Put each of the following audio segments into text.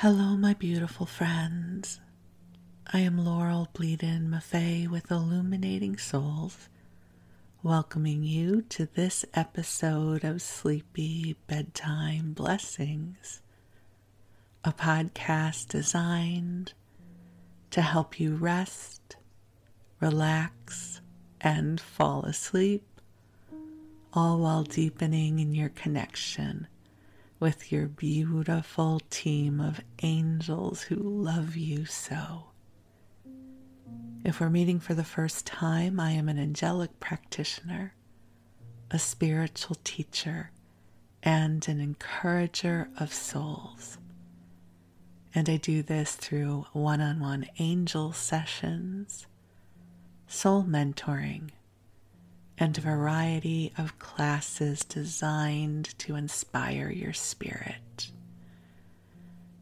Hello, my beautiful friends. I am Laurel Bleadon-Maffei with Illuminating Souls, welcoming you to this episode of Sleepy Bedtime Blessings, a podcast designed to help you rest, relax, and fall asleep, all while deepening in your connection with your beautiful team of angels who love you so. If we're meeting for the first time, I am an angelic practitioner, a spiritual teacher, and an encourager of souls. And I do this through one-on-one angel sessions, soul mentoring, and a variety of classes designed to inspire your spirit.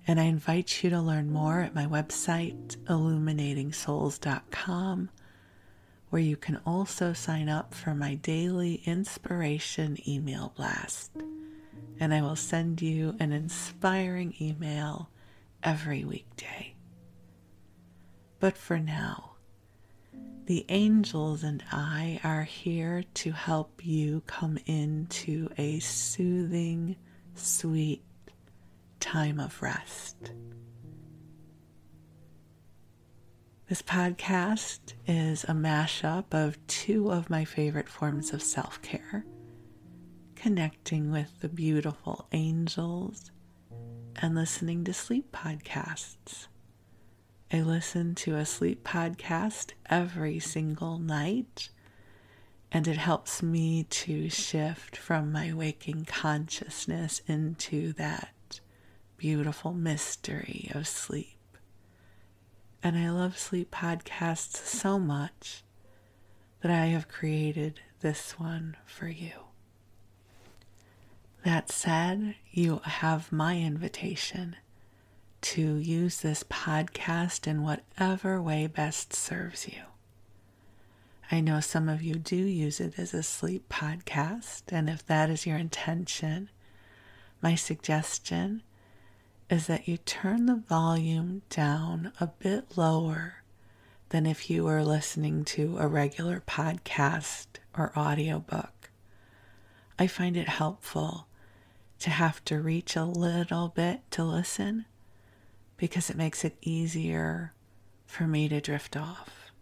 And I invite you to learn more at my website, illuminatingsouls.com, where you can also sign up for my daily inspiration email blast. And I will send you an inspiring email every weekday. But for now, the angels and I are here to help you come into a soothing, sweet time of rest. This podcast is a mashup of two of my favorite forms of self-care, connecting with the beautiful angels and listening to sleep podcasts. I listen to a sleep podcast every single night, and it helps me to shift from my waking consciousness into that beautiful mystery of sleep. And I love sleep podcasts so much that I have created this one for you. That said, you have my invitation to use this podcast in whatever way best serves you. I know some of you do use it as a sleep podcast, and if that is your intention, my suggestion is that you turn the volume down a bit lower than if you were listening to a regular podcast or audiobook. I find it helpful to have to reach a little bit to listen, because it makes it easier for me to drift off.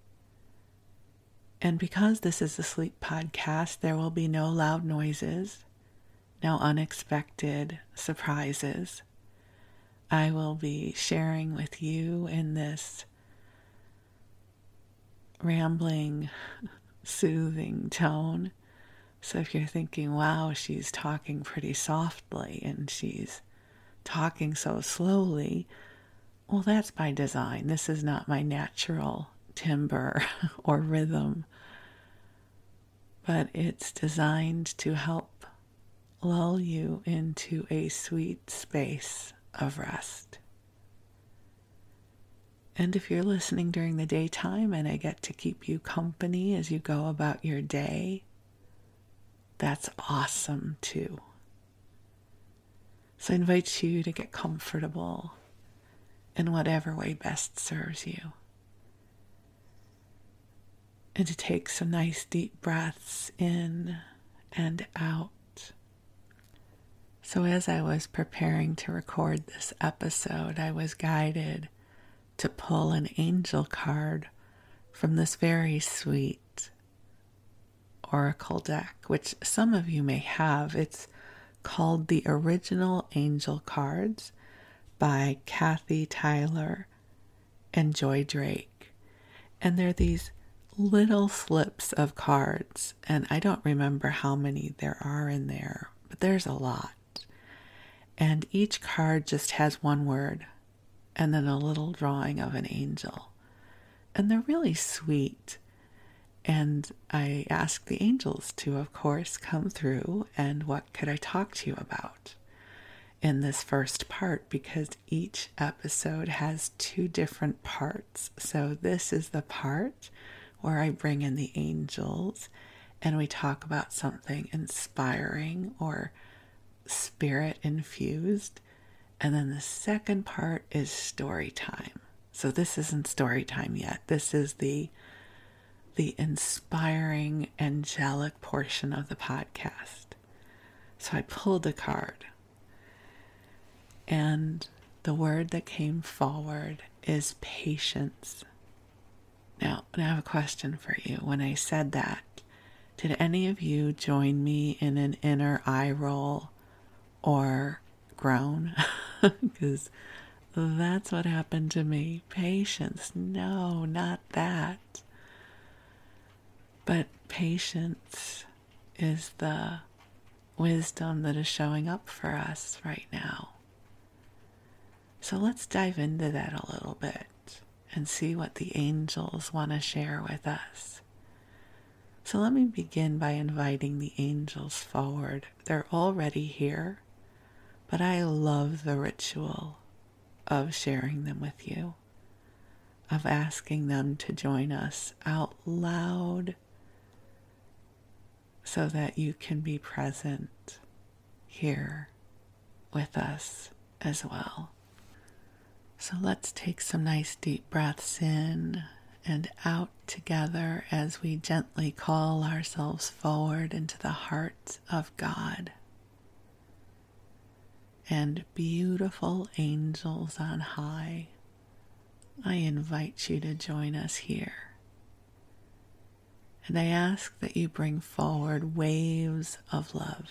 And because this is a sleep podcast, there will be no loud noises, no unexpected surprises. I will be sharing with you in this rambling, soothing tone. So if you're thinking, wow, she's talking pretty softly and she's talking so slowly, well, that's by design. This is not my natural timbre or rhythm, but it's designed to help lull you into a sweet space of rest. And if you're listening during the daytime and I get to keep you company as you go about your day, that's awesome too. So I invite you to get comfortable in whatever way best serves you. And to take some nice deep breaths in and out. So as I was preparing to record this episode, I was guided to pull an angel card from this very sweet oracle deck, which some of you may have. It's called the Original Angel Cards by Kathy Tyler and Joy Drake. And they're these little slips of cards, and I don't remember how many there are in there, but there's a lot. And each card just has one word and then a little drawing of an angel. And they're really sweet. And I asked the angels to, of course, come through and what could I talk to you about in this first part, because each episode has two different parts. So this is the part where I bring in the angels and we talk about something inspiring or spirit infused. And then the second part is story time. So this isn't story time yet. This is the inspiring, angelic portion of the podcast. So I pulled a card. And the word that came forward is patience. Now, I have a question for you. When I said that, did any of you join me in an inner eye roll or groan? Because that's what happened to me. Patience. No, not that. But patience is the wisdom that is showing up for us right now. So let's dive into that a little bit and see what the angels want to share with us. So let me begin by inviting the angels forward. They're already here, but I love the ritual of sharing them with you, of asking them to join us out loud so that you can be present here with us as well. So let's take some nice deep breaths in and out together as we gently call ourselves forward into the heart of God. And beautiful angels on high, I invite you to join us here. And I ask that you bring forward waves of love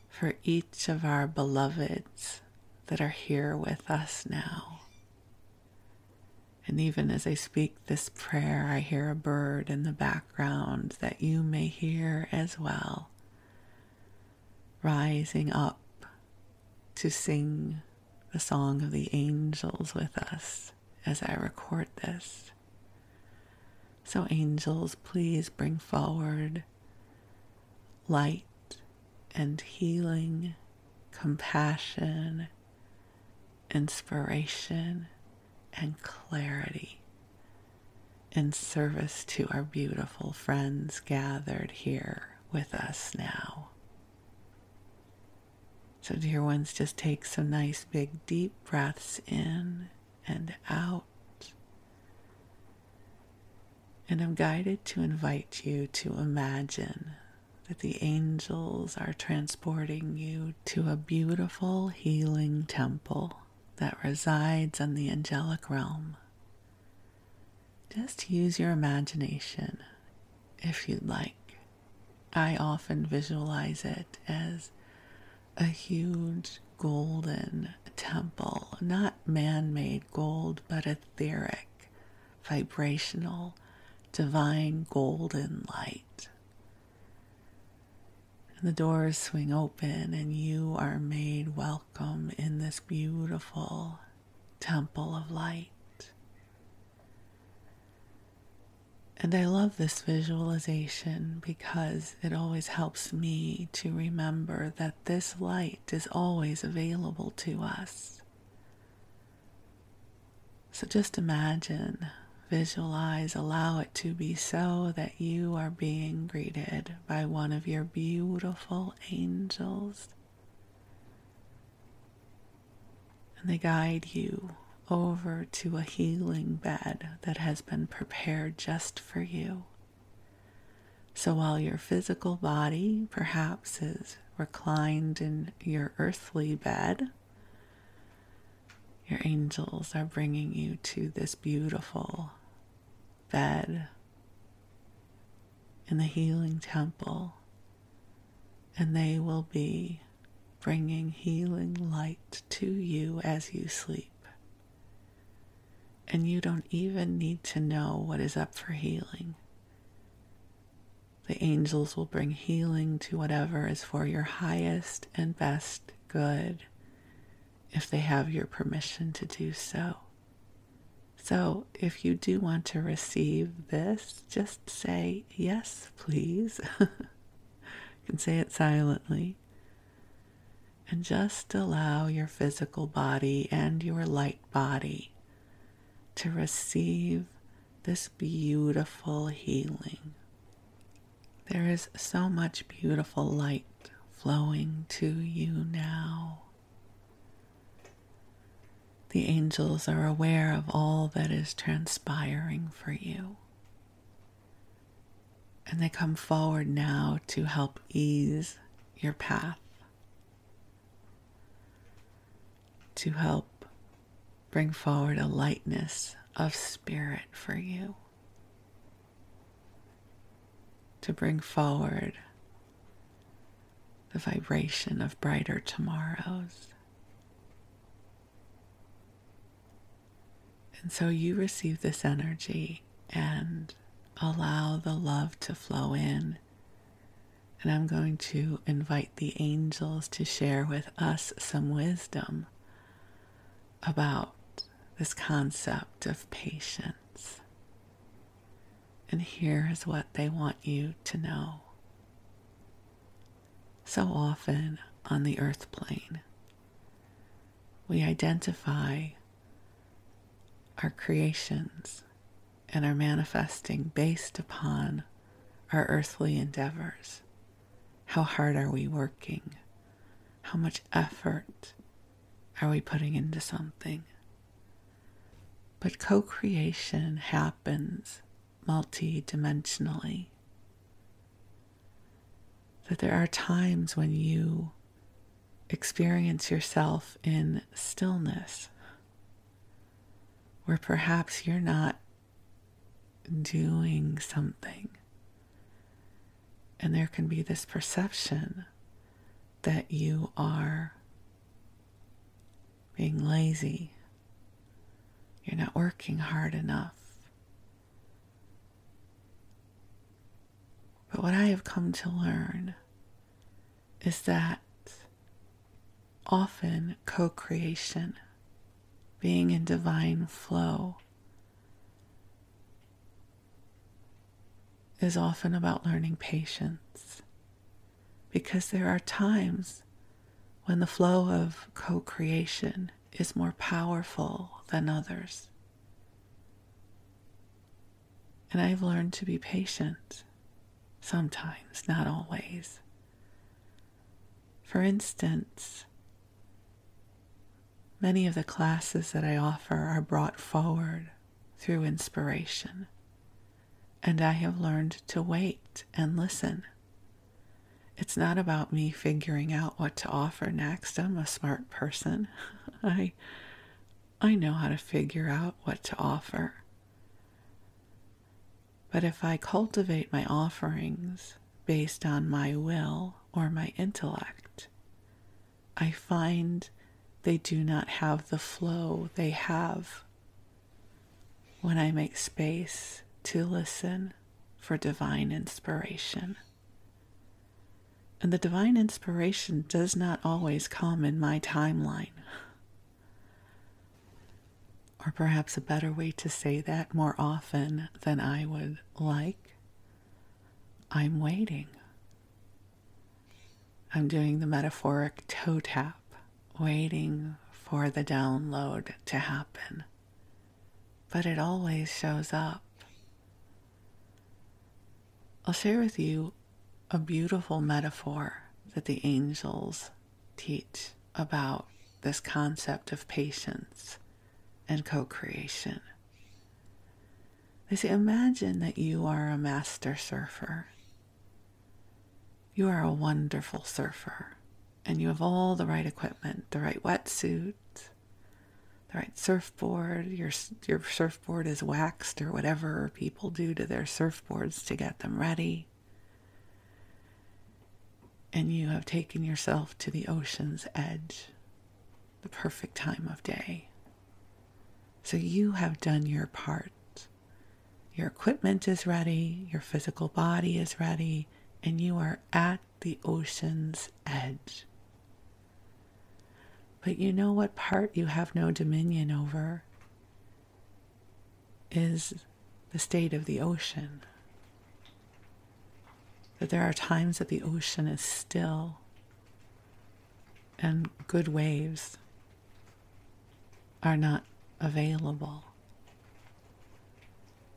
for each of our beloveds that are here with us now. And even as I speak this prayer, I hear a bird in the background that you may hear as well, rising up to sing the song of the angels with us as I record this. So angels, please bring forward light and healing, compassion, inspiration, and clarity in service to our beautiful friends gathered here with us now. So dear ones, just take some nice big deep breaths in and out. And I'm guided to invite you to imagine that the angels are transporting you to a beautiful healing temple that resides in the angelic realm. Just use your imagination if you'd like. I often visualize it as a huge golden temple, not man-made gold, but etheric, vibrational, divine golden light. And the doors swing open and you are made welcome in this beautiful temple of light. And I love this visualization because it always helps me to remember that this light is always available to us. So just imagine, visualize, allow it to be so that you are being greeted by one of your beautiful angels. And they guide you over to a healing bed that has been prepared just for you. So while your physical body perhaps is reclined in your earthly bed, your angels are bringing you to this beautiful bed in the healing temple, and they will be bringing healing light to you as you sleep. And you don't even need to know what is up for healing. The angels will bring healing to whatever is for your highest and best good, if they have your permission to do so. So if you do want to receive this, just say, yes, please. You can say it silently. And just allow your physical body and your light body to receive this beautiful healing. There is so much beautiful light flowing to you now. The angels are aware of all that is transpiring for you. And they come forward now to help ease your path, to help bring forward a lightness of spirit for you, to bring forward the vibration of brighter tomorrows. And so you receive this energy and allow the love to flow in. And I'm going to invite the angels to share with us some wisdom about this concept of patience. And here is what they want you to know. So often on the earth plane, we identify our creations and our manifesting based upon our earthly endeavors. How hard are we working? How much effort are we putting into something? But co-creation happens multi-dimensionally. That there are times when you experience yourself in stillness, where perhaps you're not doing something. And there can be this perception that you are being lazy. You're not working hard enough. But what I have come to learn is that often co-creation, being in divine flow, is often about learning patience, because there are times when the flow of co-creation is more powerful than others. And I've learned to be patient, sometimes, not always. For instance, many of the classes that I offer are brought forward through inspiration. And I have learned to wait and listen. It's not about me figuring out what to offer next. I'm a smart person. I know how to figure out what to offer. But if I cultivate my offerings based on my will or my intellect, I find they do not have the flow they have when I make space to listen for divine inspiration. And the divine inspiration does not always come in my timeline. Or perhaps a better way to say that, more often than I would like, I'm waiting. I'm doing the metaphoric toe tap, waiting for the download to happen. But it always shows up. I'll share with you a beautiful metaphor that the angels teach about this concept of patience and co-creation. They say, imagine that you are a master surfer. You are a wonderful surfer, and you have all the right equipment, the right wetsuit, the right surfboard. Your surfboard is waxed or whatever people do to their surfboards to get them ready. And you have taken yourself to the ocean's edge, the perfect time of day. So you have done your part. Your equipment is ready, your physical body is ready, and you are at the ocean's edge. But you know what part you have no dominion over is the state of the ocean. That there are times that the ocean is still and good waves are not available.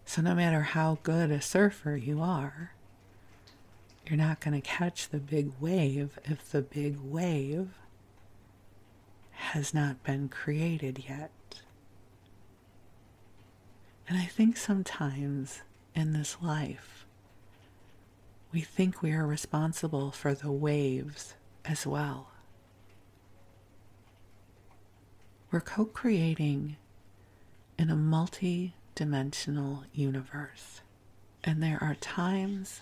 So no matter how good a surfer you are, you're not going to catch the big wave if the big wave has not been created yet. And I think sometimes in this life, we think we are responsible for the waves as well. We're co-creating in a multi-dimensional universe. And there are times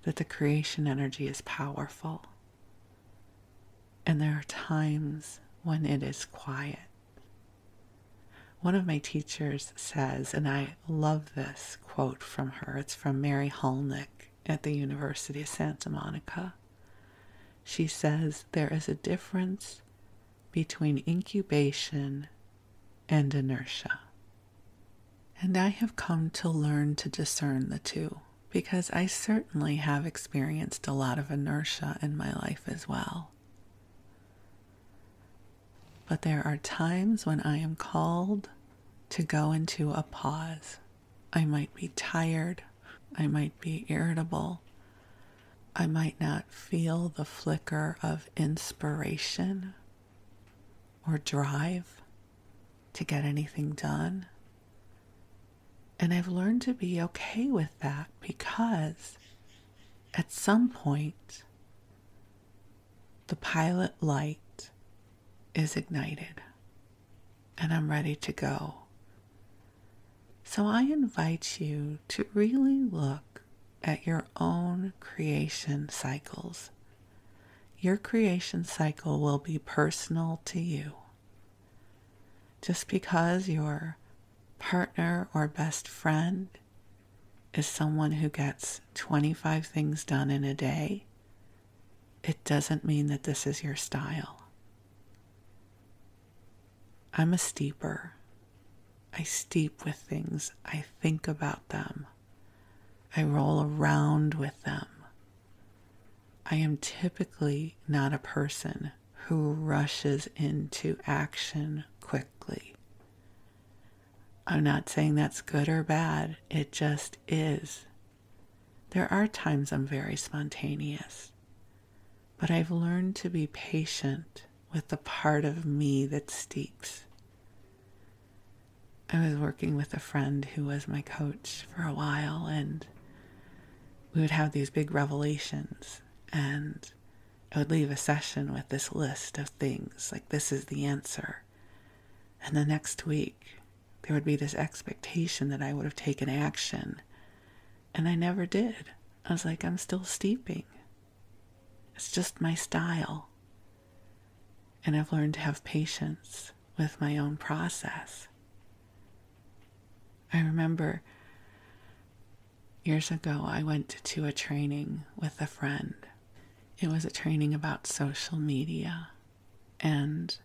that the creation energy is powerful. And there are times when it is quiet. One of my teachers says, and I love this quote from her, it's from Mary Hulnick at the University of Santa Monica. She says, there is a difference between incubation and inertia. And I have come to learn to discern the two, because I certainly have experienced a lot of inertia in my life as well. But there are times when I am called to go into a pause. I might be tired. I might be irritable. I might not feel the flicker of inspiration or drive to get anything done. And I've learned to be okay with that, because at some point, the pilot light is ignited and I'm ready to go. So I invite you to really look at your own creation cycles. Your creation cycle will be personal to you. Just because your partner or best friend is someone who gets 25 things done in a day, it doesn't mean that this is your style. I'm a steeper. I steep with things. I think about them. I roll around with them. I am typically not a person who rushes into action quickly. I'm not saying that's good or bad. It just is. There are times I'm very spontaneous, but I've learned to be patient with the part of me that steeps. I was working with a friend who was my coach for a while, and we would have these big revelations, and I would leave a session with this list of things, like this is the answer. And the next week, there would be this expectation that I would have taken action, and I never did. I was like, I'm still steeping. It's just my style. And I've learned to have patience with my own process. I remember years ago, I went to a training with a friend. It was a training about social media, and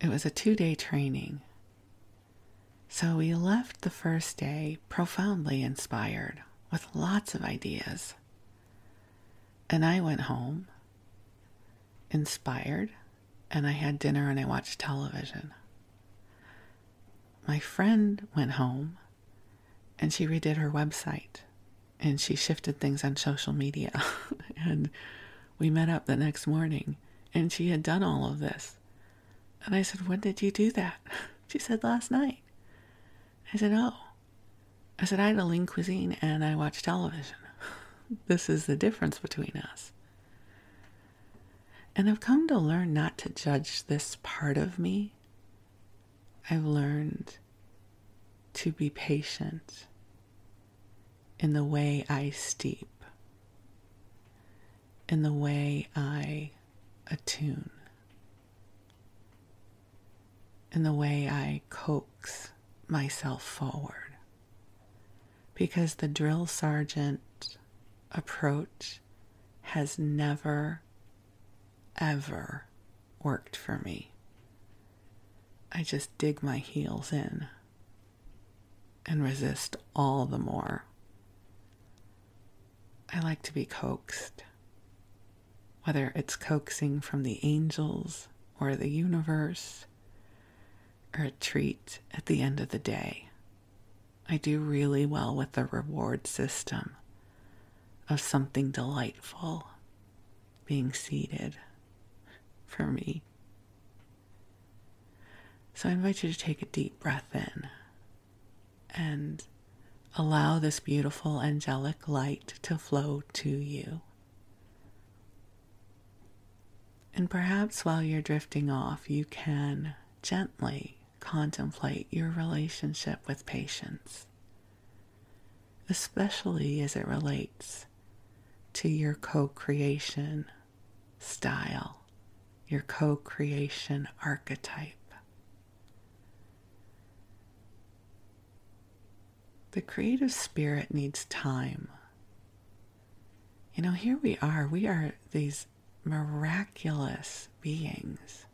it was a 2-day training. So we left the first day profoundly inspired with lots of ideas. And I went home inspired, and I had dinner and I watched television. My friend went home and she redid her website and she shifted things on social media. And we met up the next morning and she had done all of this. And I said, when did you do that? She said, last night. I said, oh. I said, I had a lean cuisine and I watched television. This is the difference between us. And I've come to learn not to judge this part of me. I've learned to be patient in the way I steep, in the way I attune, in the way I coax myself forward. Because the drill sergeant approach has never, ever worked for me. I just dig my heels in and resist all the more. I like to be coaxed, whether it's coaxing from the angels or the universe or a treat at the end of the day. I do really well with the reward system of something delightful being seated for me. So I invite you to take a deep breath in and allow this beautiful angelic light to flow to you. And perhaps while you're drifting off, you can gently contemplate your relationship with patience, especially as it relates to your co-creation style, your co-creation archetype. The creative spirit needs time. Here we are these miraculous beings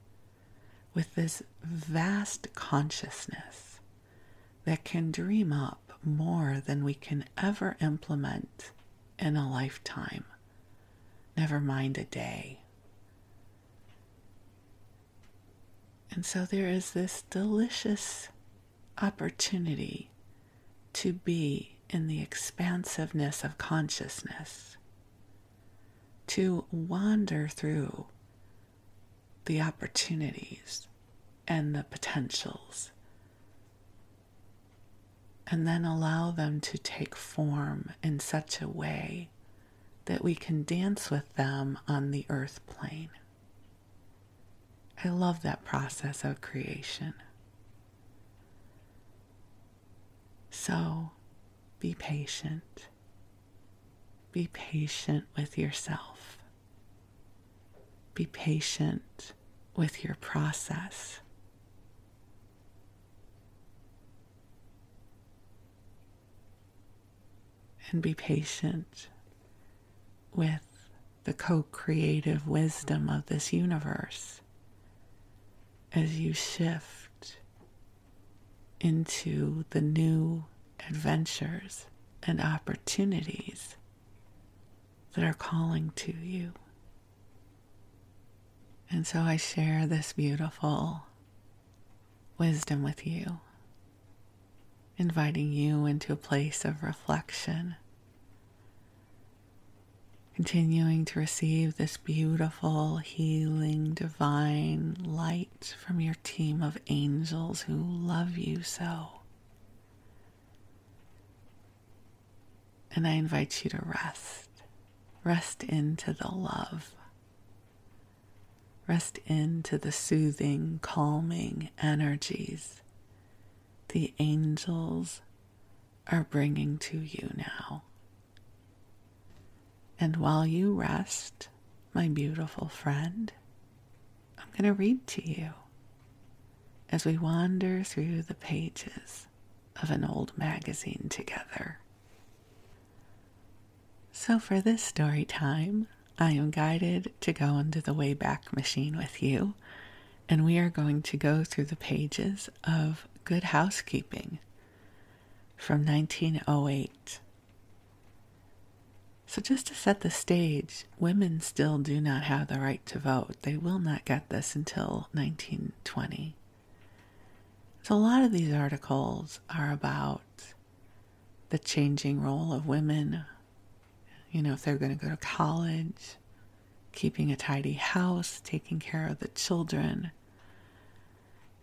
with this vast consciousness that can dream up more than we can ever implement in a lifetime, never mind a day. And so there is this delicious opportunity to be in the expansiveness of consciousness, to wander through the opportunities and the potentials, and then allow them to take form in such a way that we can dance with them on the earth plane. I love that process of creation. So, be patient. Be patient with yourself. Be patient with your process. And be patient with the co-creative wisdom of this universe as you shift into the new adventures and opportunities that are calling to you. And so I share this beautiful wisdom with you, inviting you into a place of reflection, continuing to receive this beautiful, healing, divine light from your team of angels who love you so. And I invite you to rest. Rest into the love. Rest into the soothing, calming energies the angels are bringing to you now. And while you rest, my beautiful friend, I'm going to read to you as we wander through the pages of an old magazine together. So for this story time, I am guided to go into the Wayback Machine with you, and we are going to go through the pages of Good Housekeeping from 1908. So just to set the stage, women still do not have the right to vote. They will not get this until 1920. So a lot of these articles are about the changing role of women, if they're going to go to college, keeping a tidy house, taking care of the children.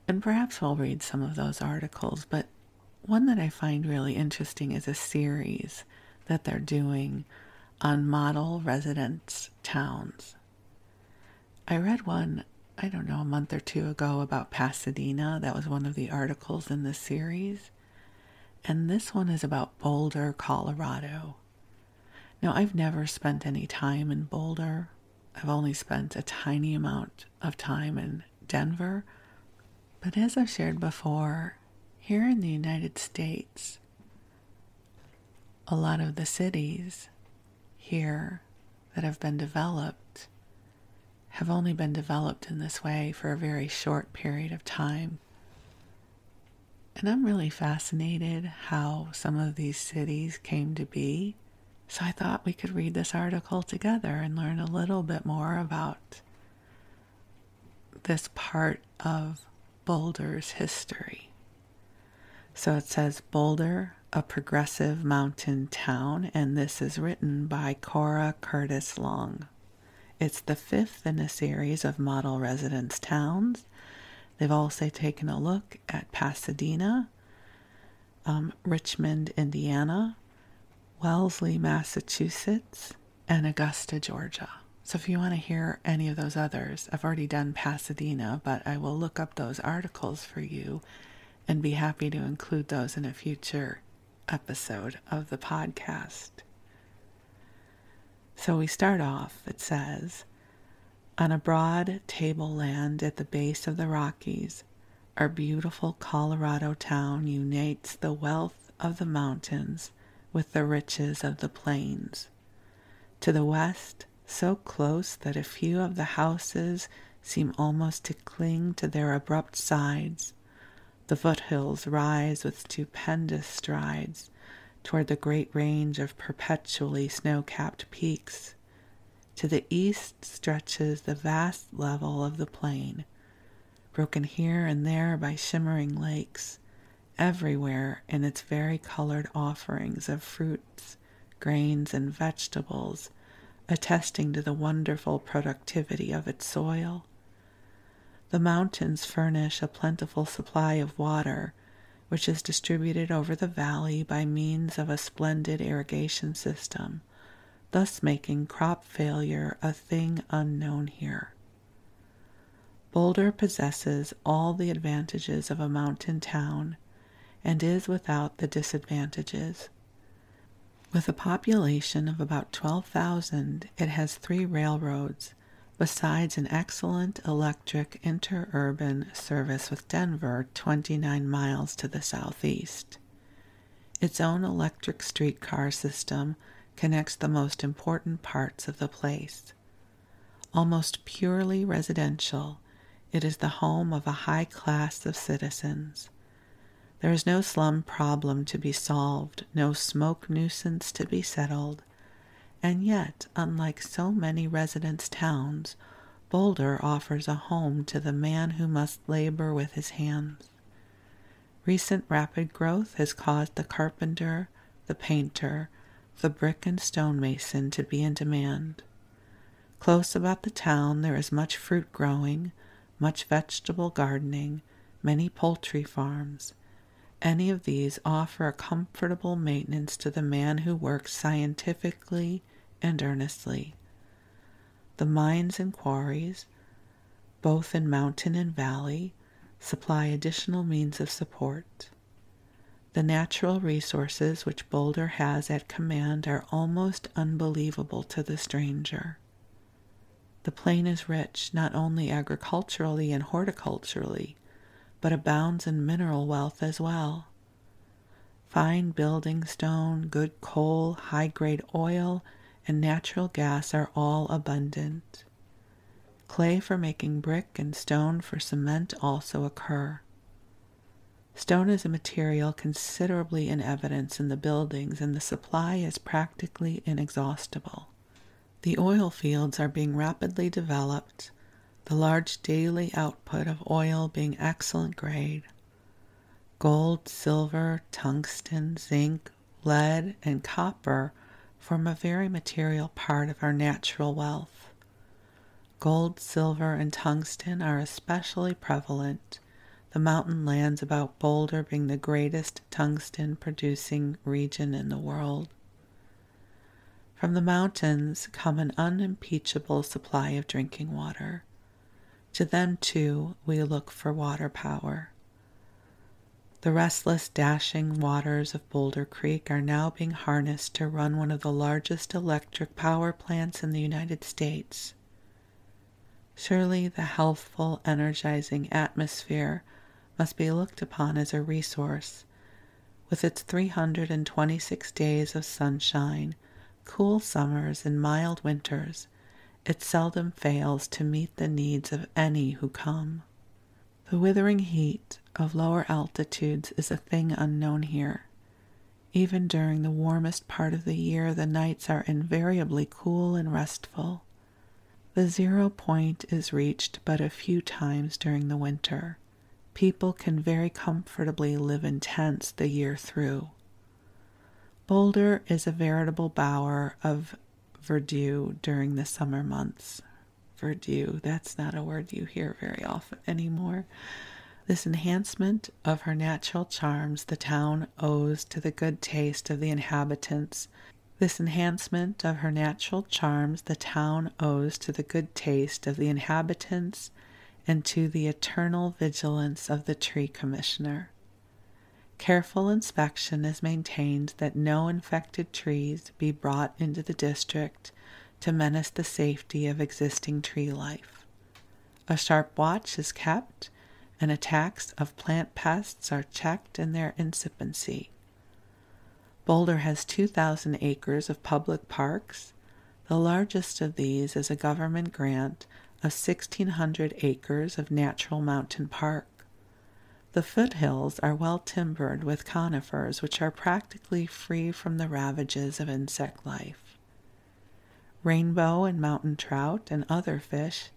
And perhaps we'll read some of those articles, but one that I find really interesting is a series that they're doing on model residence towns. I read one, a month or two ago about Pasadena. That was one of the articles in this series. And this one is about Boulder, Colorado. Now, I've never spent any time in Boulder. I've only spent a tiny amount of time in Denver. But as I've shared before, here in the United States, a lot of the cities here that have been developed have only been developed in this way for a very short period of time. And I'm really fascinated how some of these cities came to be. So I thought we could read this article together and learn a little bit more about this part of Boulder's history. So it says Boulder, a progressive mountain town, and this is written by Cora Curtis Long. It's the fifth in a series of model residence towns. They've also taken a look at Pasadena, Richmond, Indiana, Wellesley, Massachusetts, and Augusta, Georgia. So if you want to hear any of those others, I've already done Pasadena, but I will look up those articles for you and be happy to include those in a future episode of the podcast. So we start off, it says, on a broad tableland at the base of the Rockies, our beautiful Colorado town unites the wealth of the mountains with the riches of the plains. To the west, so close that a few of the houses seem almost to cling to their abrupt sides, the foothills rise with stupendous strides toward the great range of perpetually snow-capped peaks. To the east stretches the vast level of the plain, broken here and there by shimmering lakes, everywhere in its vari-colored offerings of fruits, grains, and vegetables, attesting to the wonderful productivity of its soil. The mountains furnish a plentiful supply of water, which is distributed over the valley by means of a splendid irrigation system, thus making crop failure a thing unknown here. Boulder possesses all the advantages of a mountain town and is without the disadvantages. With a population of about 12,000, it has 3 railroads, besides an excellent electric interurban service with Denver 29 miles to the southeast. Its own electric streetcar system connects the most important parts of the place. Almost purely residential, it is the home of a high class of citizens. There is no slum problem to be solved, no smoke nuisance to be settled, and yet, unlike so many residence towns, Boulder offers a home to the man who must labor with his hands. Recent rapid growth has caused the carpenter, the painter, the brick and stonemason to be in demand. Close about the town there is much fruit growing, much vegetable gardening, many poultry farms. Any of these offer a comfortable maintenance to the man who works scientifically and earnestly. The mines and quarries, both in mountain and valley, supply additional means of support. The natural resources which Boulder has at command are almost unbelievable to the stranger. The plain is rich not only agriculturally and horticulturally, but abounds in mineral wealth as well. Fine building stone, good coal, high-grade oil, and natural gas are all abundant. Clay for making brick and stone for cement also occur. Stone is a material considerably in evidence in the buildings, and the supply is practically inexhaustible. The oil fields are being rapidly developed, the large daily output of oil being excellent grade. Gold, silver, tungsten, zinc, lead, and copper form a very material part of our natural wealth. Gold, silver, and tungsten are especially prevalent, the mountain lands about Boulder being the greatest tungsten-producing region in the world. From the mountains come an unimpeachable supply of drinking water. To them, too, we look for water power. The restless, dashing waters of Boulder Creek are now being harnessed to run one of the largest electric power plants in the United States. Surely the healthful, energizing atmosphere must be looked upon as a resource. With its 326 days of sunshine, cool summers, and mild winters, it seldom fails to meet the needs of any who come. The withering heat of lower altitudes is a thing unknown here. Even during the warmest part of the year, the nights are invariably cool and restful. The 0 point is reached but a few times during the winter. People can very comfortably live in tents the year through. Boulder is a veritable bower of verdure during the summer months. Verdure, that's not a word you hear very often anymore. This enhancement of her natural charms the town owes to the good taste of the inhabitants. This enhancement of her natural charms the town owes to the good taste of the inhabitants and to the eternal vigilance of the tree commissioner. Careful inspection is maintained that no infected trees be brought into the district to menace the safety of existing tree life. A sharp watch is kept, and attacks of plant pests are checked in their incipiency. Boulder has 2,000 acres of public parks. The largest of these is a government grant of 1,600 acres of natural mountain park. The foothills are well timbered with conifers, which are practically free from the ravages of insect life. Rainbow and mountain trout and other fish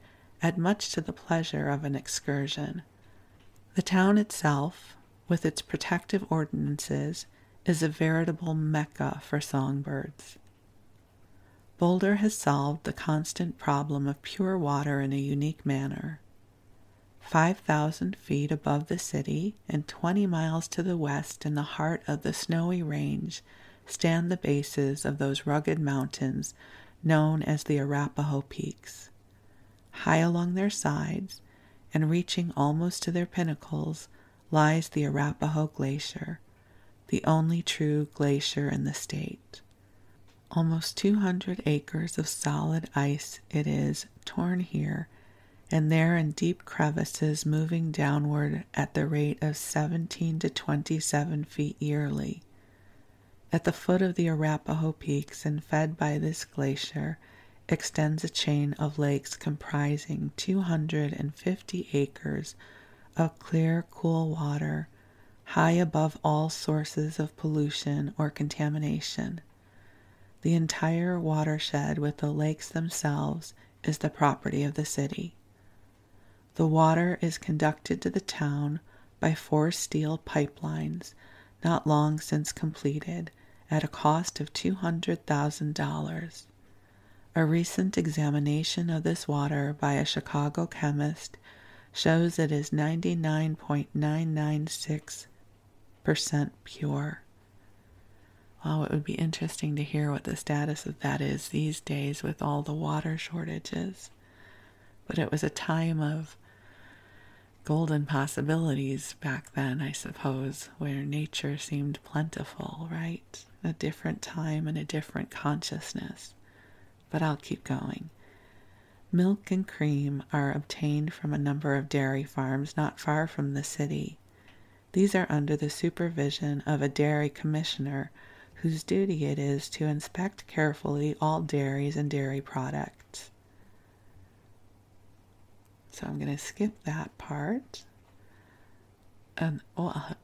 add much to the pleasure of an excursion. The town itself, with its protective ordinances, is a veritable mecca for songbirds. Boulder has solved the constant problem of pure water in a unique manner. 5,000 feet above the city and 20 miles to the west in the heart of the snowy range stand the bases of those rugged mountains known as the Arapahoe Peaks. High along their sides, and reaching almost to their pinnacles, lies the Arapahoe Glacier, the only true glacier in the state. Almost 200 acres of solid ice it is, torn here and there in deep crevices moving downward at the rate of 17 to 27 feet yearly. At the foot of the Arapahoe Peaks and fed by this glacier extends a chain of lakes comprising 250 acres of clear, cool water, high above all sources of pollution or contamination. The entire watershed with the lakes themselves is the property of the city. The water is conducted to the town by 4 steel pipelines, not long since completed, at a cost of $200,000. A recent examination of this water by a Chicago chemist shows it is 99.996% pure. Wow, it would be interesting to hear what the status of that is these days with all the water shortages. But it was a time of golden possibilities back then, I suppose, where nature seemed plentiful, right? A different time and a different consciousness. But I'll keep going. Milk and cream are obtained from a number of dairy farms not far from the city. These are under the supervision of a dairy commissioner whose duty it is to inspect carefully all dairies and dairy products. So I'm going to skip that part.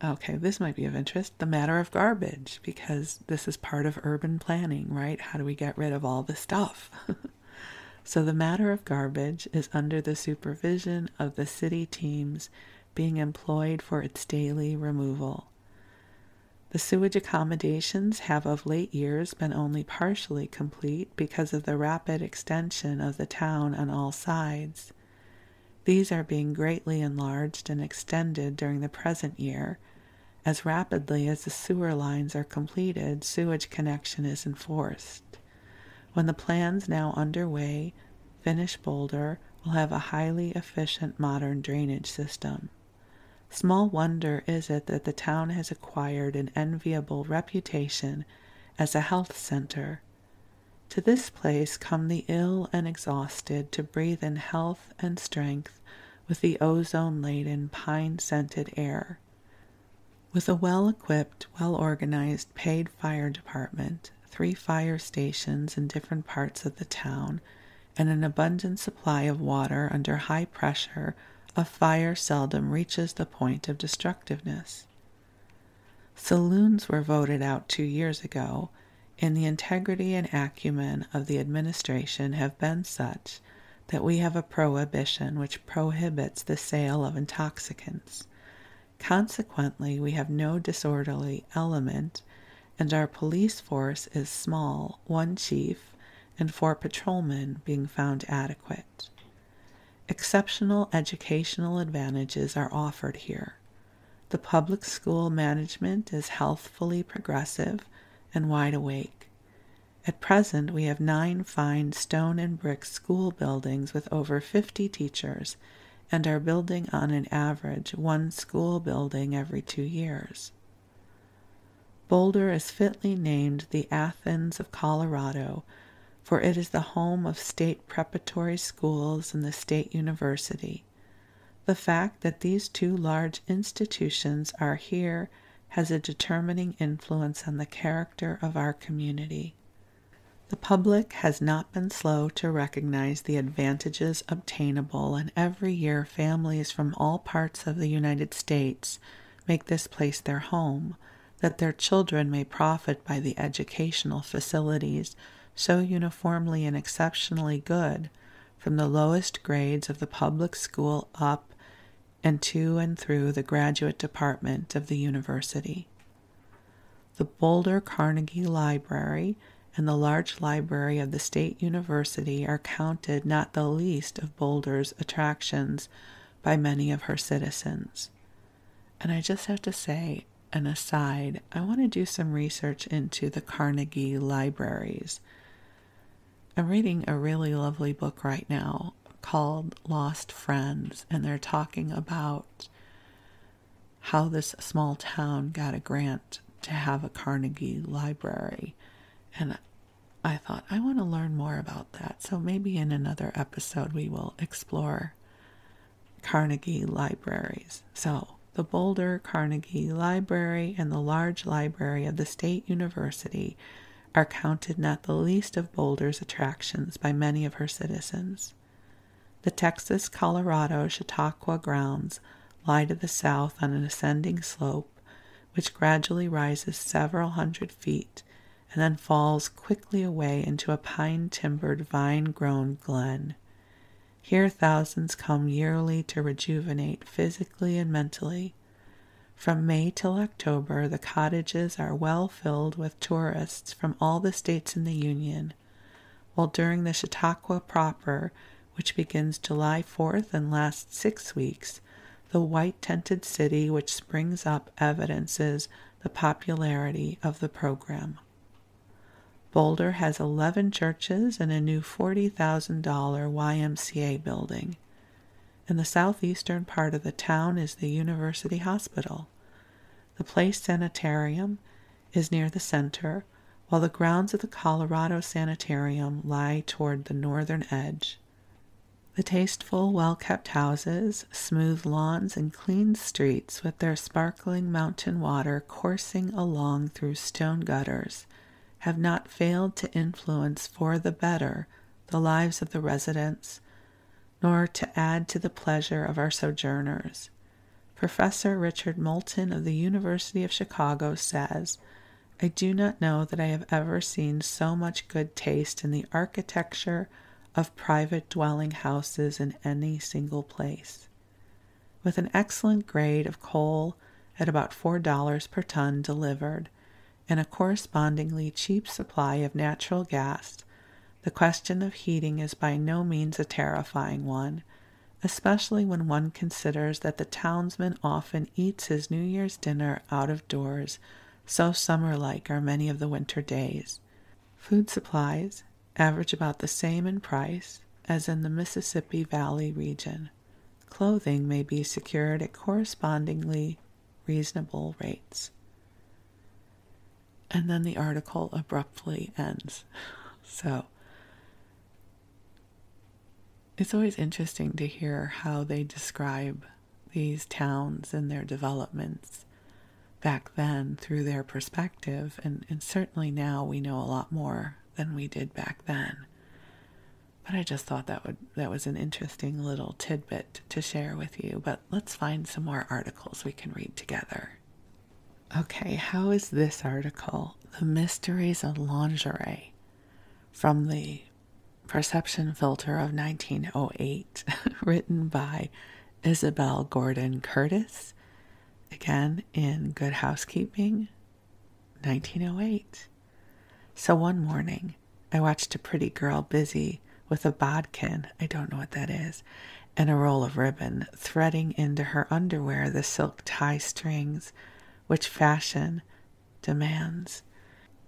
Okay, this might be of interest. The matter of garbage, because this is part of urban planning, right? How do we get rid of all the stuff? So the matter of garbage is under the supervision of the city teams being employed for its daily removal. The sewage accommodations have of late years been only partially complete because of the rapid extension of the town on all sides. These are being greatly enlarged and extended during the present year. As rapidly as the sewer lines are completed, sewage connection is enforced. When the plans now underway finish, Boulder will have a highly efficient modern drainage system. Small wonder is it that the town has acquired an enviable reputation as a health center. To this place come the ill and exhausted to breathe in health and strength with the ozone-laden, pine-scented air. With a well-equipped, well-organized, paid fire department, 3 fire stations in different parts of the town, and an abundant supply of water under high pressure, a fire seldom reaches the point of destructiveness. Saloons were voted out 2 years ago, and the integrity and acumen of the administration have been such that we have a prohibition which prohibits the sale of intoxicants. Consequently, we have no disorderly element, and our police force is small, 1 chief and 4 patrolmen being found adequate. Exceptional educational advantages are offered here. The public school management is healthfully progressive and wide awake. At present, we have 9 fine stone and brick school buildings with over 50 teachers, and are building on an average 1 school building every 2 years. Boulder is fitly named the Athens of Colorado, for it is the home of state preparatory schools and the state university. The fact that these 2 large institutions are here has a determining influence on the character of our community. The public has not been slow to recognize the advantages obtainable, and every year families from all parts of the United States make this place their home, that their children may profit by the educational facilities so uniformly and exceptionally good, from the lowest grades of the public school up and to and through the graduate department of the university. The Boulder Carnegie Library and the large library of the State University are counted not the least of Boulder's attractions by many of her citizens. And I just have to say, an aside, I want to do some research into the Carnegie libraries. I'm reading a really lovely book right now called Lost Friends, and they're talking about how this small town got a grant to have a Carnegie library. And I thought, I want to learn more about that. So maybe in another episode we will explore Carnegie libraries. So the Boulder Carnegie Library and the large library of the State University are counted not the least of Boulder's attractions by many of her citizens. The Texas-Colorado Chautauqua grounds lie to the south on an ascending slope, which gradually rises several hundred feet and then falls quickly away into a pine-timbered, vine-grown glen. Here thousands come yearly to rejuvenate physically and mentally. From May till October, the cottages are well filled with tourists from all the states in the Union, while during the Chautauqua proper, which begins July 4th and lasts 6 weeks, the white-tented city which springs up evidences the popularity of the program. Boulder has 11 churches and a new $40,000 YMCA building. In the southeastern part of the town is the University Hospital. The Place Sanitarium is near the center, while the grounds of the Colorado Sanitarium lie toward the northern edge. The tasteful, well-kept houses, smooth lawns, and clean streets with their sparkling mountain water coursing along through stone gutters have not failed to influence for the better the lives of the residents, nor to add to the pleasure of our sojourners. Professor Richard Moulton of the University of Chicago says, "I do not know that I have ever seen so much good taste in the architecture of private dwelling houses in any single place." With an excellent grade of coal at about $4 per ton delivered, and a correspondingly cheap supply of natural gas, the question of heating is by no means a terrifying one, especially when one considers that the townsman often eats his New Year's dinner out of doors, so summer-like are many of the winter days. Food supplies average about the same in price as in the Mississippi Valley region. Clothing may be secured at correspondingly reasonable rates. And then the article abruptly ends. So it's always interesting to hear how they describe these towns and their developments back then through their perspective. And certainly now we know a lot more than we did back then. But I just thought that was an interesting little tidbit to share with you. But let's find some more articles we can read together. Okay, how is this article? The Mysteries of Lingerie, from the Perception Filter of 1908, written by Isabel Gordon Curtis, again in Good Housekeeping, 1908. So one morning, I watched a pretty girl busy with a bodkin, I don't know what that is, and a roll of ribbon, threading into her underwear the silk tie strings which fashion demands.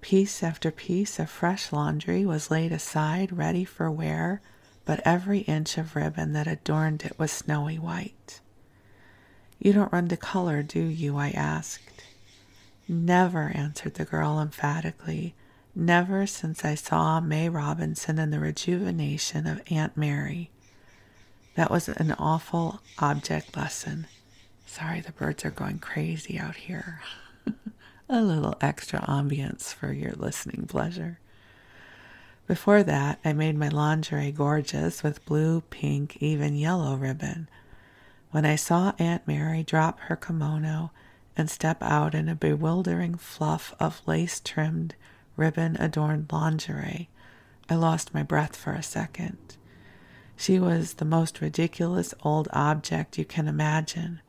Piece after piece of fresh laundry was laid aside, ready for wear, but every inch of ribbon that adorned it was snowy white. "You don't run to color, do you?" I asked. "Never," answered the girl emphatically. "Never since I saw May Robinson in The Rejuvenation of Aunt Mary." That was an awful object lesson. Sorry, the birds are going crazy out here. A little extra ambiance for your listening pleasure. Before that, I made my lingerie gorgeous with blue, pink, even yellow ribbon. When I saw Aunt Mary drop her kimono and step out in a bewildering fluff of lace-trimmed, ribbon-adorned lingerie, I lost my breath for a second. She was the most ridiculous old object you can imagine.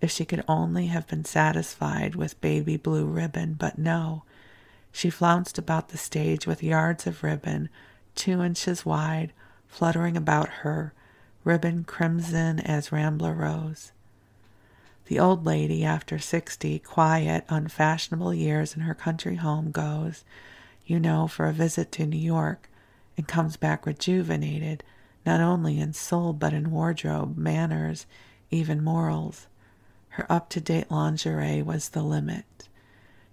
If she could only have been satisfied with baby blue ribbon, but no. She flounced about the stage with yards of ribbon, 2 inches wide, fluttering about her, ribbon crimson as rambler rose. The old lady, after 60, quiet, unfashionable years in her country home, goes, for a visit to New York, and comes back rejuvenated, not only in soul but in wardrobe, manners, even morals. Her up-to-date lingerie was the limit.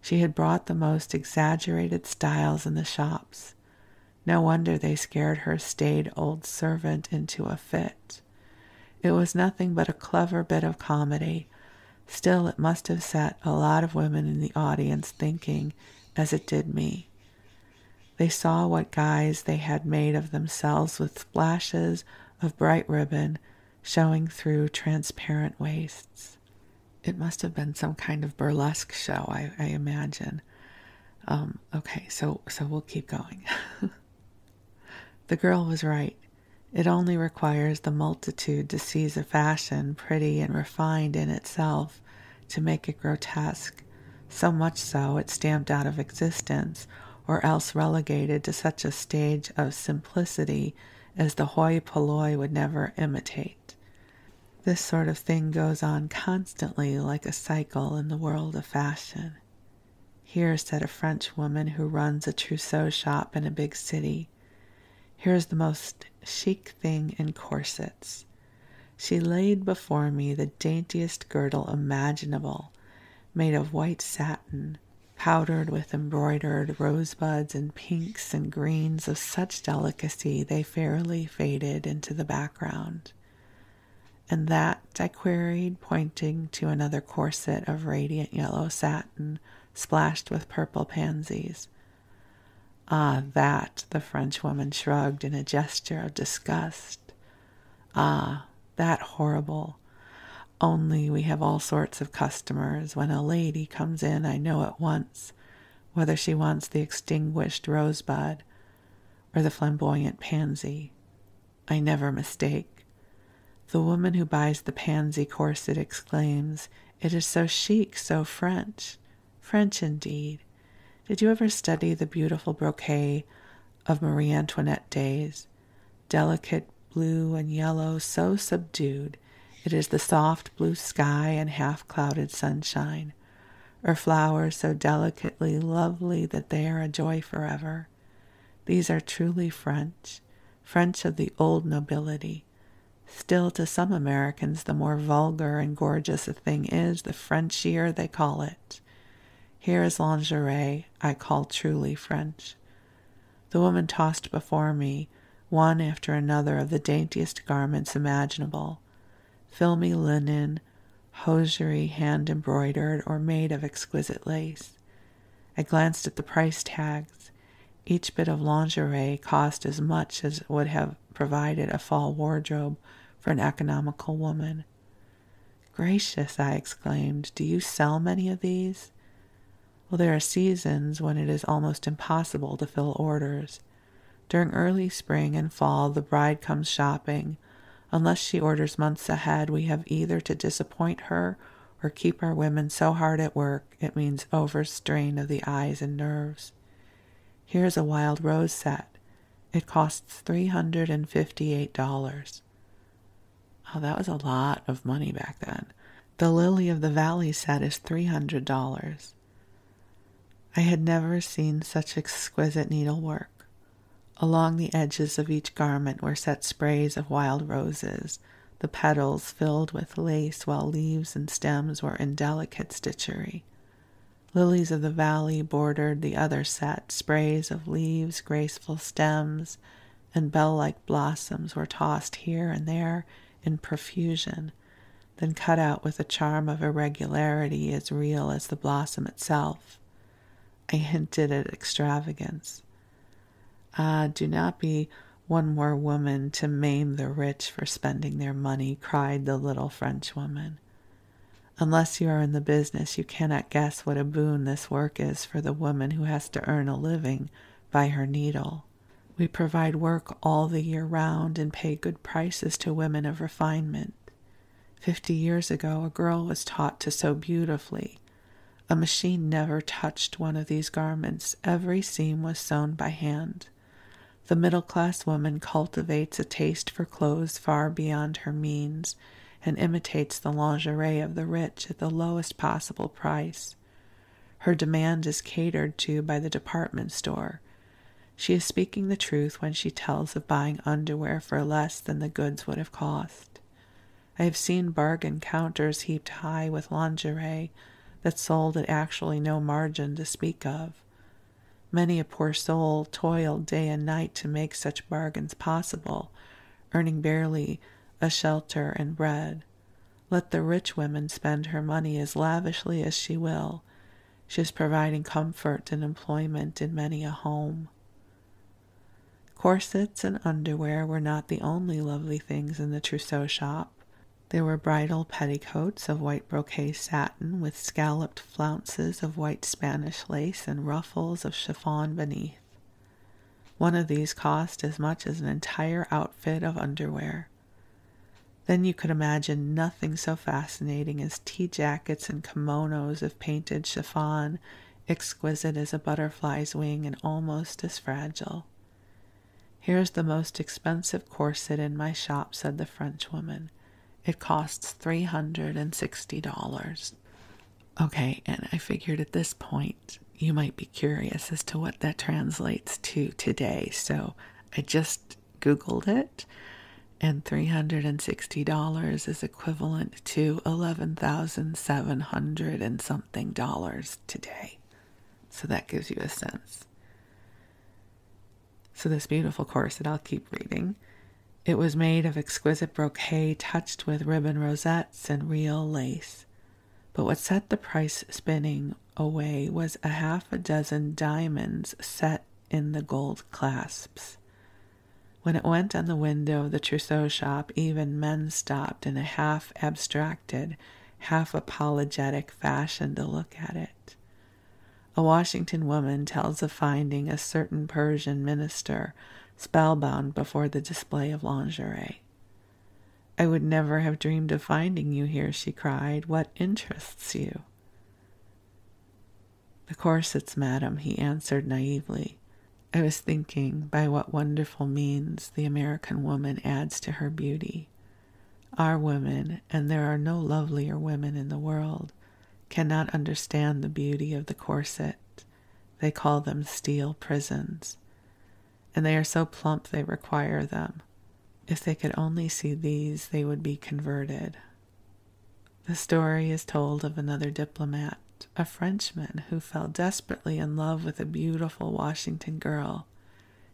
She had brought the most exaggerated styles in the shops. No wonder they scared her staid old servant into a fit. It was nothing but a clever bit of comedy. Still, it must have set a lot of women in the audience thinking, as it did me. They saw what guys they had made of themselves with splashes of bright ribbon showing through transparent waists. It must have been some kind of burlesque show, I imagine. Okay, so we'll keep going. The girl was right. It only requires the multitude to seize a fashion pretty and refined in itself to make it grotesque, so much so it's stamped out of existence, or else relegated to such a stage of simplicity as the hoi polloi would never imitate. This sort of thing goes on constantly like a cycle in the world of fashion. Here, said a French woman who runs a trousseau shop in a big city, here's the most chic thing in corsets. She laid before me the daintiest girdle imaginable, made of white satin, powdered with embroidered rosebuds and pinks and greens of such delicacy they fairly faded into the background. "And that?" I queried, pointing to another corset of radiant yellow satin, splashed with purple pansies. "Ah, that," the Frenchwoman shrugged in a gesture of disgust. "Ah, that horrible. Only we have all sorts of customers. When a lady comes in, I know at once whether she wants the extinguished rosebud or the flamboyant pansy. I never mistake. The woman who buys the pansy corset exclaims, 'It is so chic, so French.' French indeed. Did you ever study the beautiful brocade of Marie Antoinette days? Delicate blue and yellow, so subdued, it is the soft blue sky and half-clouded sunshine, or flowers so delicately lovely that they are a joy forever. These are truly French, French of the old nobility. Still, to some Americans, the more vulgar and gorgeous a thing is, the Frenchier they call it. Here is lingerie I call truly French." The woman tossed before me one after another of the daintiest garments imaginable, filmy linen, hosiery hand-embroidered or made of exquisite lace. I glanced at the price tags. Each bit of lingerie cost as much as would have provided a fall wardrobe for an economical woman. "Gracious," I exclaimed, "do you sell many of these?" "Well, there are seasons when it is almost impossible to fill orders. During early spring and fall, the bride comes shopping. Unless she orders months ahead, we have either to disappoint her or keep our women so hard at work it means overstrain of the eyes and nerves. Here is a wild rose set, It costs $358. Oh, that was a lot of money back then. The Lily of the Valley set is $300. I had never seen such exquisite needlework. Along the edges of each garment were set sprays of wild roses, the petals filled with lace while leaves and stems were in delicate stitchery. Lilies of the valley bordered the other set. Sprays of leaves, graceful stems, and bell-like blossoms were tossed here and there in profusion, then cut out with a charm of irregularity as real as the blossom itself. I hinted at extravagance. Ah, do not be one more woman to maim the rich for spending their money, cried the little Frenchwoman. Unless you are in the business, you cannot guess what a boon this work is for the woman who has to earn a living by her needle. We provide work all the year round and pay good prices to women of refinement. 50 years ago, a girl was taught to sew beautifully. A machine never touched one of these garments. Every seam was sewn by hand. The middle-class woman cultivates a taste for clothes far beyond her means and imitates the lingerie of the rich at the lowest possible price. Her demand is catered to by the department store. She is speaking the truth when she tells of buying underwear for less than the goods would have cost. I have seen bargain counters heaped high with lingerie that sold at actually no margin to speak of. Many a poor soul toiled day and night to make such bargains possible, earning barely a shelter and bread. Let the rich woman spend her money as lavishly as she will. She is providing comfort and employment in many a home. Corsets and underwear were not the only lovely things in the trousseau shop. There were bridal petticoats of white brocade satin with scalloped flounces of white Spanish lace and ruffles of chiffon beneath. One of these cost as much as an entire outfit of underwear. Then you could imagine nothing so fascinating as tea jackets and kimonos of painted chiffon, exquisite as a butterfly's wing and almost as fragile. Here's the most expensive corset in my shop, said the Frenchwoman. It costs $360. Okay, and I figured at this point you might be curious as to what that translates to today, so I just Googled it, and $360 is equivalent to $11,700 and something dollars today. So that gives you a sense. So this beautiful corset, I'll keep reading. It was made of exquisite brocade touched with ribbon rosettes and real lace. But what set the price spinning away was a half a dozen diamonds set in the gold clasps. When it went on the window of the trousseau shop, even men stopped in a half-abstracted, half-apologetic fashion to look at it. A Washington woman tells of finding a certain Persian minister spellbound before the display of lingerie. I would never have dreamed of finding you here, she cried. What interests you? The corsets, madam, he answered naively. I was thinking by what wonderful means the American woman adds to her beauty. Our women, and there are no lovelier women in the world, cannot understand the beauty of the corset. They call them steel prisons. And they are so plump they require them. If they could only see these, they would be converted. The story is told of another diplomat, a Frenchman who fell desperately in love with a beautiful Washington girl.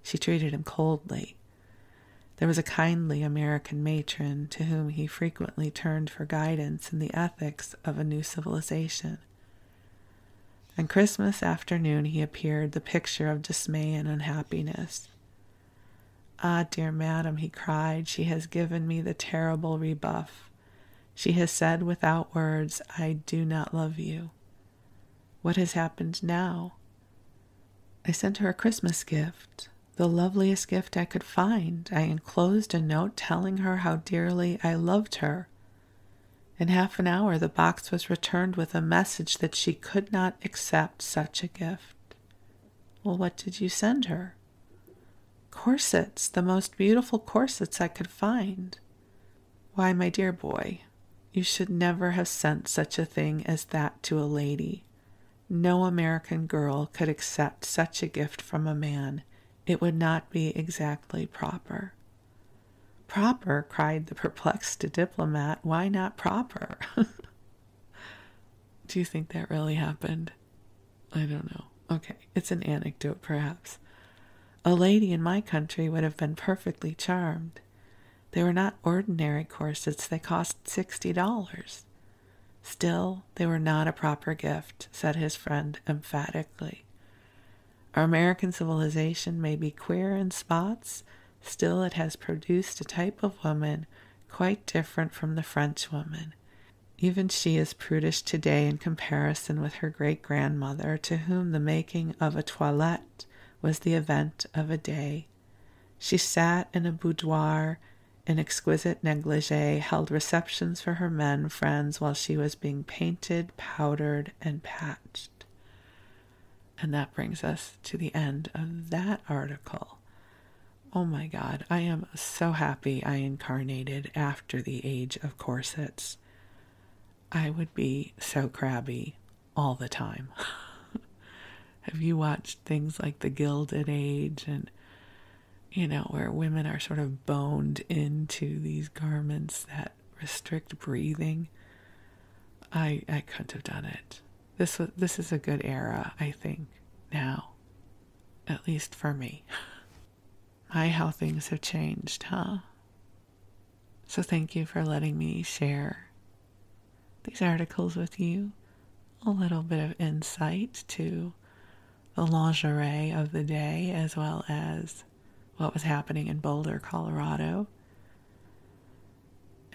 She treated him coldly. There was a kindly American matron to whom he frequently turned for guidance in the ethics of a new civilization. On Christmas afternoon he appeared the picture of dismay and unhappiness. Ah, dear madam, he cried, she has given me the terrible rebuff. She has said without words, I do not love you. What has happened now? I sent her a Christmas gift, the loveliest gift I could find. I enclosed a note telling her how dearly I loved her. In half an hour, the box was returned with a message that she could not accept such a gift. Well, what did you send her? Corsets, the most beautiful corsets I could find. Why, my dear boy, you should never have sent such a thing as that to a lady. No American girl could accept such a gift from a man. It would not be exactly proper. Proper, cried the perplexed diplomat. Why not proper? Do you think that really happened? I don't know. Okay, it's an anecdote, perhaps. A lady in my country would have been perfectly charmed. They were not ordinary corsets. They cost $60. Still, they were not a proper gift, said his friend emphatically. Our American civilization may be queer in spots, still it has produced a type of woman quite different from the French woman. Even she is prudish today in comparison with her great-grandmother, to whom the making of a toilette was the event of a day. She sat in a boudoir in exquisite negligee, held receptions for her men friends while she was being painted, powdered, and patched. And that brings us to the end of that article. Oh my God, I am so happy I incarnated after the age of corsets. I would be so crabby all the time. Have you watched things like The Gilded Age and, where women are sort of boned into these garments that restrict breathing? I couldn't have done it. This is a good era, I think, now. At least for me. My, how things have changed, huh? So thank you for letting me share these articles with you. A little bit of insight to the lingerie of the day, as well as what was happening in Boulder, Colorado.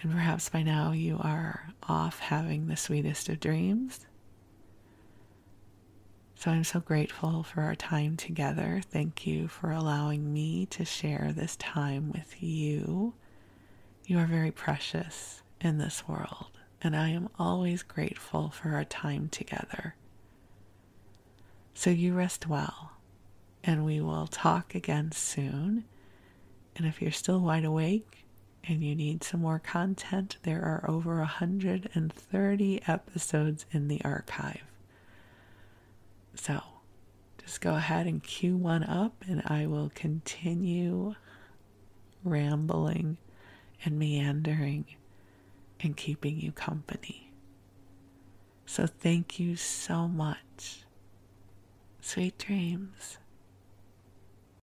And perhaps by now you are off having the sweetest of dreams. So I'm so grateful for our time together. Thank you for allowing me to share this time with you. You are very precious in this world, and I am always grateful for our time together. So you rest well, and we will talk again soon. And if you're still wide awake and you need some more content, there are over 130 episodes in the archive. So just go ahead and cue one up, and I will continue rambling and meandering and keeping you company. So thank you so much. Sweet dreams.